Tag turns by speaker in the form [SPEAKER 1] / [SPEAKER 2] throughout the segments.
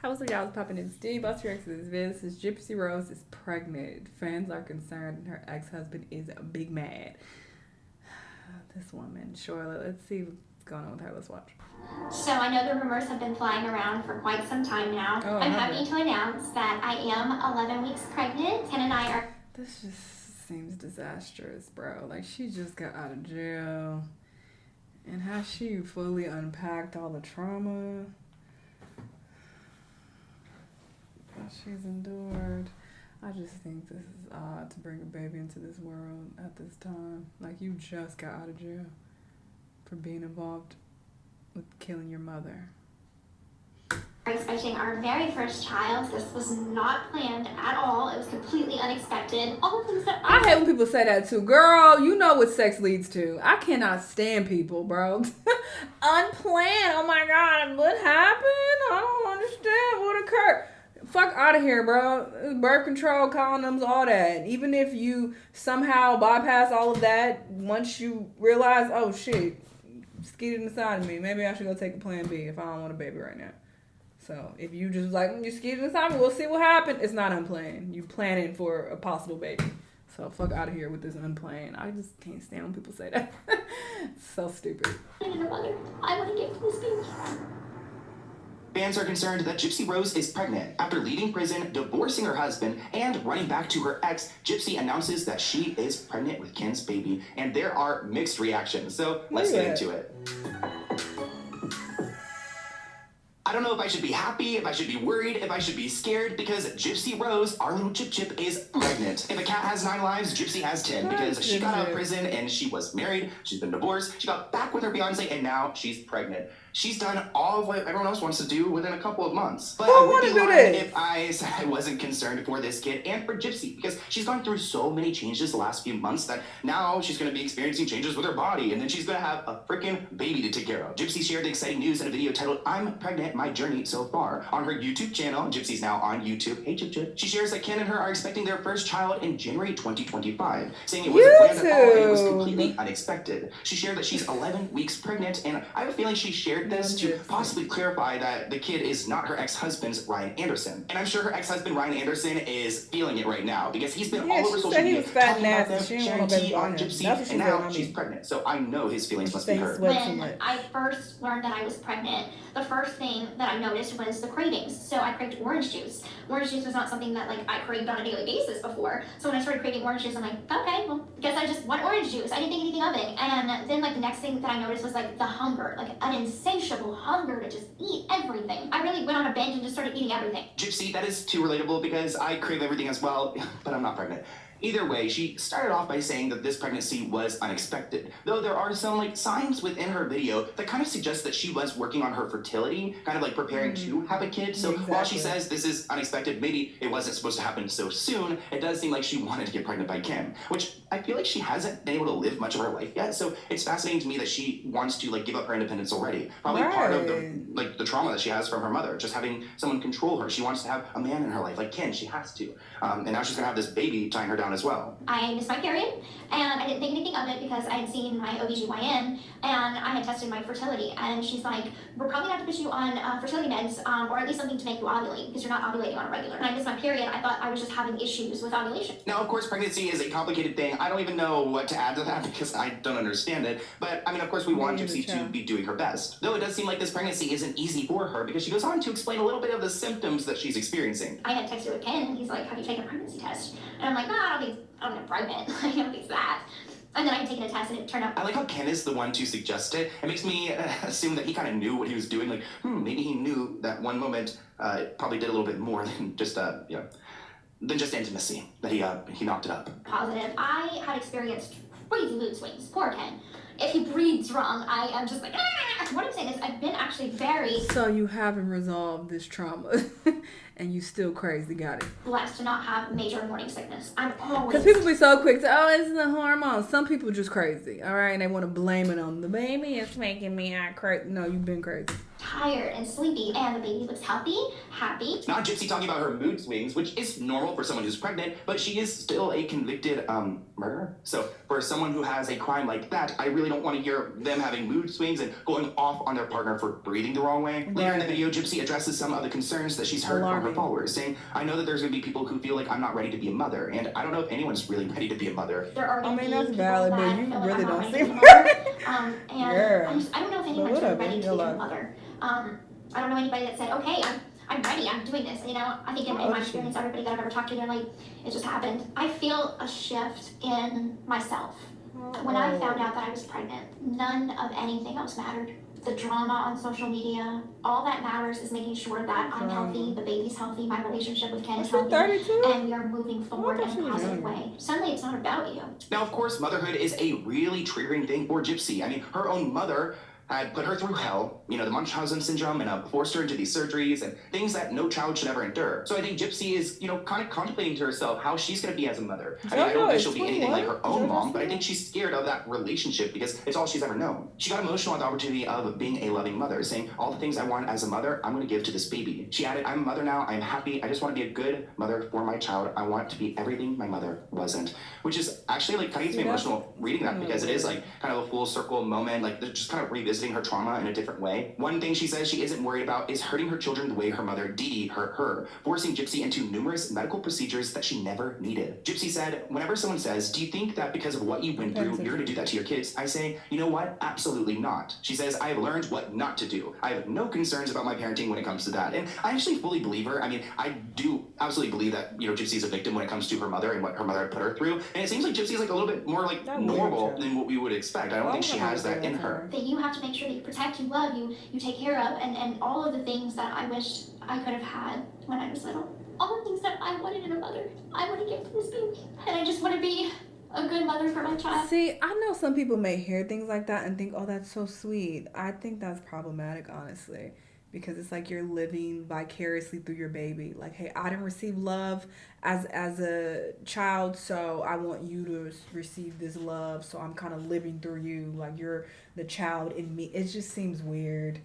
[SPEAKER 1] What's up, y'all? It's popping in Steve. What's your ex's? This is Gypsy Rose is pregnant. Fans are concerned and her ex-husband is big mad. This woman, Charlotte. Let's see what's going on with her. Let's watch.
[SPEAKER 2] So I know the rumors have been flying around for quite some time now. I'm happy to announce that I am 11 weeks pregnant. Ken and I are...
[SPEAKER 1] This just seems disastrous, bro. Like, she just got out of jail. And how she fully unpacked all the trauma that she's endured. I just think this is odd to bring a baby into this world at this time. Like, you just got out of jail for being involved with killing your mother.
[SPEAKER 2] We're expecting our very first child. This was not planned at all. It was completely unexpected. All the things that
[SPEAKER 1] I hate when people say that too. Girl, you know what sex leads to. I cannot stand people, bro. Unplanned. Oh my God, what happened? I don't understand what occurred. Fuck out of here, bro. Birth control, condoms, all that. Even if you somehow bypass all of that, once you realize, oh shit, skeeted inside of me, maybe I should go take a plan B if I don't want a baby right now. So if you just like, you skeeted inside me, we'll see what happens. It's not unplanned. You planning for a possible baby. So fuck out of here with this unplanned. I just can't stand when people say that. It's so stupid.
[SPEAKER 2] I want to give this baby.
[SPEAKER 3] Fans are concerned that Gypsy Rose is pregnant. After leaving prison, divorcing her husband, and running back to her ex, Gypsy announces that she is pregnant with Ken's baby, and there are mixed reactions. So let's get into it. I don't know if I should be happy, if I should be worried, if I should be scared, because Gypsy Rose, our little Chip, is pregnant. If a cat has 9 lives, Gypsy has 10, because she got out of prison and she was married, she's been divorced, she got back with her fiance, and now she's pregnant. She's done all of what everyone else wants to do within a couple of months. But I would be lying if I said I wasn't concerned for this kid and for Gypsy, because she's gone through so many changes the last few months that now she's going to be experiencing changes with her body, and then she's going to have a freaking baby to take care of. Gypsy shared the exciting news in a video titled, "I'm Pregnant, My Journey So Far," on her YouTube channel. Gypsy's now on YouTube. Hey, Chip. She shares that Ken and her are expecting their first child in January 2025, saying it wasn't planned at all and it was completely unexpected. She shared that she's 11 weeks pregnant, and I have a feeling she shared this to possibly clarify that the kid is not her ex-husband's Ryan Anderson. And I'm sure her ex-husband Ryan Anderson is feeling it right now because he's been all over social media talking about them, sharing tea on Gypsy, and now she's pregnant. So I know his feelings must be hurt.
[SPEAKER 2] When I first learned that I was pregnant, the first thing that I noticed was the cravings. So I craved orange juice. Orange juice was not something that like I craved on a daily basis before. So when I started craving orange juice, I'm like, okay, well, guess I just want orange juice. I didn't think anything of it. And then like the next thing that I noticed was like the hunger, like an insatiable hunger to just eat everything. I really went on a binge and just started eating everything.
[SPEAKER 3] Gypsy, that is too relatable because I crave everything as well, but I'm not pregnant. Either way, she started off by saying that this pregnancy was unexpected, though there are some signs within her video that kind of suggest that she was working on her fertility, kind of like preparing to have a kid. So while she says this is unexpected, maybe it wasn't supposed to happen so soon, it does seem like she wanted to get pregnant by Kim, which I feel like she hasn't been able to live much of her life yet. So it's fascinating to me that she wants to give up her independence already. Probably part of the trauma that she has from her mother, just having someone control her. She wants to have a man in her life, like Ken. She has to, and now she's gonna have this baby tying her down as well.
[SPEAKER 2] I missed my period, and I didn't think anything of it because I had seen my OBGYN, and I had tested my fertility, and she's like, we're probably going to have to put you on fertility meds, or at least something to make you ovulate, because you're not ovulating on a regular. When I missed my period, I thought I was just having issues with ovulation.
[SPEAKER 3] Now, of course, pregnancy is a complicated thing. I don't even know what to add to that because I don't understand it, but I mean, of course, we want Gypsy to be doing her best. Though it does seem like this pregnancy isn't easy for her because she goes on to explain a little bit of the symptoms that she's experiencing.
[SPEAKER 2] I had texted with Ken, and he's like, have you taken a pregnancy test? And I'm like, no, I don't get pregnant. I don't think it's that. And then I had taken a test and it turned out.
[SPEAKER 3] I like how Ken is the one to suggest it. It makes me assume that he kind of knew what he was doing. Like, maybe he knew that one moment probably did a little bit more than just, than just intimacy. That he knocked it up.
[SPEAKER 2] Positive. I had experienced crazy mood swings. Poor Ken. If he breathes wrong, I am just like, ah! What I'm saying is I've been actually very...
[SPEAKER 1] So you haven't resolved this trauma and you still crazy got it.
[SPEAKER 2] Blessed to not have major morning sickness. I'm always...
[SPEAKER 1] Because people be so quick to, oh, it's the hormones. Some people just crazy, all right? And they want to blame it on the baby. It's making me act crazy. No, you've been crazy.
[SPEAKER 2] tired and sleepy, and the baby looks healthy, happy.
[SPEAKER 3] Not Gypsy talking about her mood swings, which is normal for someone who's pregnant, but she is still a convicted murderer. So for someone who has a crime like that, I really don't want to hear them having mood swings and going off on their partner for breathing the wrong way. Later in the video, Gypsy addresses some of the concerns that she's heard from her followers, saying, I know that there's going to be people who feel like I'm not ready to be a mother, and I don't know if anyone's really ready to be a mother.
[SPEAKER 2] There are
[SPEAKER 1] that's valid, but you really don't seem
[SPEAKER 2] I don't know if anyone's really ready to be a mother. I don't know anybody that said, okay, I'm ready, I'm doing this. You know, I think in my experience, everybody that I've ever talked to, they're like, it just happened. I feel a shift in myself. When I found out that I was pregnant, none of anything else mattered. The drama on social media, all that matters is making sure that I'm healthy, the baby's healthy, my relationship with Ken is healthy, and we are moving forward in a positive way. Suddenly, it's not about you.
[SPEAKER 3] Now, of course, motherhood is a really triggering thing for Gypsy. I mean, her own mother had put her through hell, the Munchausen syndrome, and forced her into these surgeries and things that no child should ever endure. So I think Gypsy is, kind of contemplating to herself how she's going to be as a mother. I mean, I don't think she'll be anything like her own mom, but I think she's scared of that relationship because it's all she's ever known. She got emotional at the opportunity of being a loving mother, saying, all the things I want as a mother, I'm going to give to this baby. She added, I'm a mother now, I'm happy, I just want to be a good mother for my child. I want to be everything my mother wasn't. Which is actually kind of gets me emotional reading that because it is kind of a full circle moment, they're just kind of revisiting her trauma in a different way. One thing she says she isn't worried about is hurting her children the way her mother Dee Dee hurt her, forcing Gypsy into numerous medical procedures that she never needed. Gypsy said, whenever someone says, do you think that because of what you went through, you're going to do that to your kids? I say, you know what? Absolutely not. She says, I have learned what not to do. I have no concerns about my parenting when it comes to that. And I actually fully believe her. I mean, I do absolutely believe that, Gypsy's a victim when it comes to her mother and what her mother put her through. And it seems like Gypsy's a little bit more normal than what we would expect. I don't think she has that in her.
[SPEAKER 2] That you have to make sure that you protect, you love, you take care of, and all of the things that I wish I could have had when I was little. All the things that I wanted in a mother, I want to give to this baby. And I just want to be a good mother for my child.
[SPEAKER 1] See, I know some people may hear things like that and think, oh, that's so sweet. I think that's problematic, honestly. Because it's like you're living vicariously through your baby. Like, hey, I didn't receive love as a child, so I want you to receive this love. So I'm kind of living through you, like you're the child in me. It just seems weird.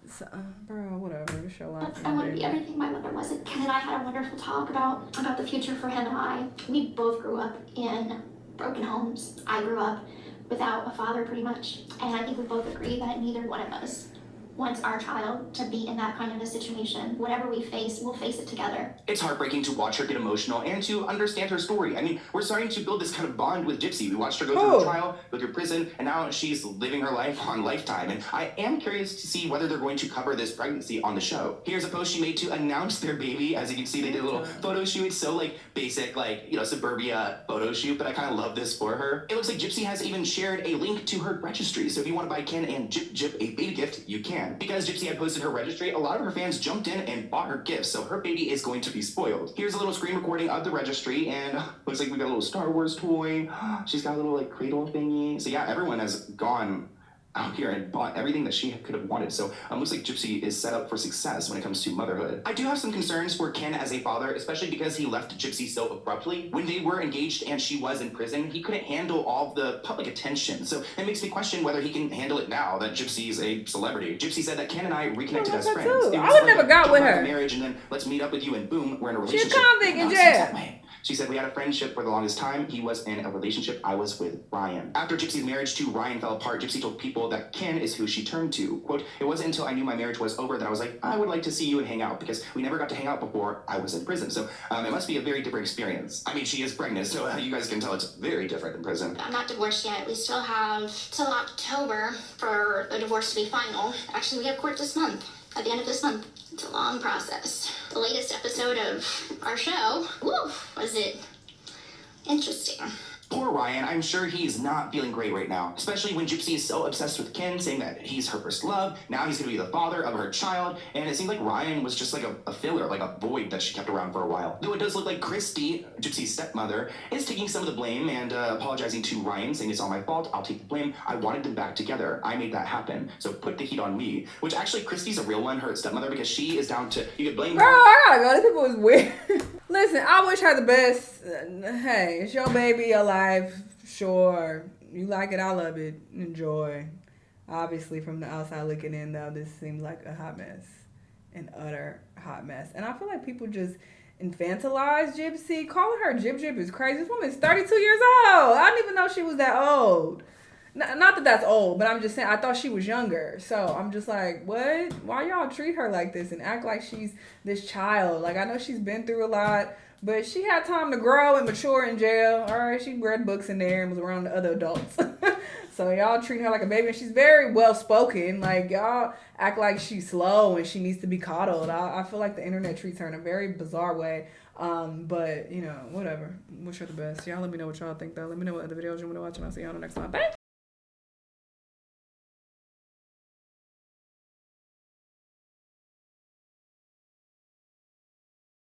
[SPEAKER 1] So, bro, whatever. Just show life.
[SPEAKER 2] I want to be everything my mother wasn't. Ken and I had a wonderful talk about the future for him and I. We both grew up in broken homes. I grew up without a father, pretty much, and I think we both agree that neither one of us wants our child to be in that kind of a situation. Whatever we face, we'll face it together.
[SPEAKER 3] It's heartbreaking to watch her get emotional and to understand her story. I mean, we're starting to build this kind of bond with Gypsy. We watched her go through her trial, go through prison, and now she's living her life on Lifetime. And I am curious to see whether they're going to cover this pregnancy on the show. Here's a post she made to announce their baby. As you can see, they did a little photo shoot. It's so basic, suburbia photo shoot, but I kind of love this for her. It looks like Gypsy has even shared a link to her registry. So if you want to buy Ken and Jip a baby gift, you can. Because Gypsy had posted her registry, a lot of her fans jumped in and bought her gifts, so her baby is going to be spoiled. Here's a little screen recording of the registry, and looks like we got a little Star Wars toy. She's got a little cradle thingy. So yeah, everyone has gone out here and bought everything that she could have wanted. So looks like Gypsy is set up for success when it comes to motherhood. I do have some concerns for Ken as a father, especially because he left Gypsy so abruptly. When they were engaged and she was in prison, he couldn't handle all the public attention. So that makes me question whether he can handle it now that Gypsy is a celebrity. Gypsy said that Ken and I reconnected as friends.
[SPEAKER 1] I would never got with her.
[SPEAKER 3] Marriage, and then let's meet up with you, and boom, we're in a relationship.
[SPEAKER 1] She's a convict in jail.
[SPEAKER 3] She said, we had a friendship for the longest time. He was in a relationship. I was with Ryan. After Gypsy's marriage to Ryan fell apart, Gypsy told people that Ken is who she turned to. Quote, it wasn't until I knew my marriage was over that I was like, I would like to see you and hang out, because we never got to hang out before I was in prison. So it must be a very different experience. I mean, she is pregnant, so you guys can tell it's very different than prison.
[SPEAKER 2] I'm not divorced yet. We still have till October for the divorce to be final. Actually, we have court this month. At the end of this month. It's a long process. The latest episode of our show, was it interesting.
[SPEAKER 3] Poor Ryan, I'm sure he's not feeling great right now, especially when Gypsy is so obsessed with Ken, saying that he's her first love. Now he's going to be the father of her child, and it seemed like Ryan was just like a filler, like a void that she kept around for a while. Though it does look like Christy, Gypsy's stepmother, is taking some of the blame and apologizing to Ryan, saying it's all my fault, I'll take the blame. I wanted them back together. I made that happen, so put the heat on me. Which actually, Christy's a real one, her stepmother, because she is down to, you could blame her.
[SPEAKER 1] Bro, I gotta go. This people is weird. Listen, I wish her the best. Hey, it's your baby, your life. Sure. You like it, I love it. Enjoy. Obviously, from the outside looking in, though, this seems like a hot mess. An utter hot mess. And I feel like people just infantilize Gypsy. Calling her Jip Jip is crazy. This woman's 32 years old. I didn't even know she was that old. Not that that's old, but I'm just saying, I thought she was younger. So I'm just like, what? Why y'all treat her like this and act like she's this child? Like, I know she's been through a lot, but she had time to grow and mature in jail. All right, she read books in there and was around the other adults. So y'all treat her like a baby, and she's very well spoken. Like, y'all act like she's slow and she needs to be coddled. I feel like the internet treats her in a very bizarre way. But, you know, whatever. Wish her the best. Y'all let me know what y'all think, though. Let me know what other videos you want to watch, and I'll see y'all on the next one. Bye.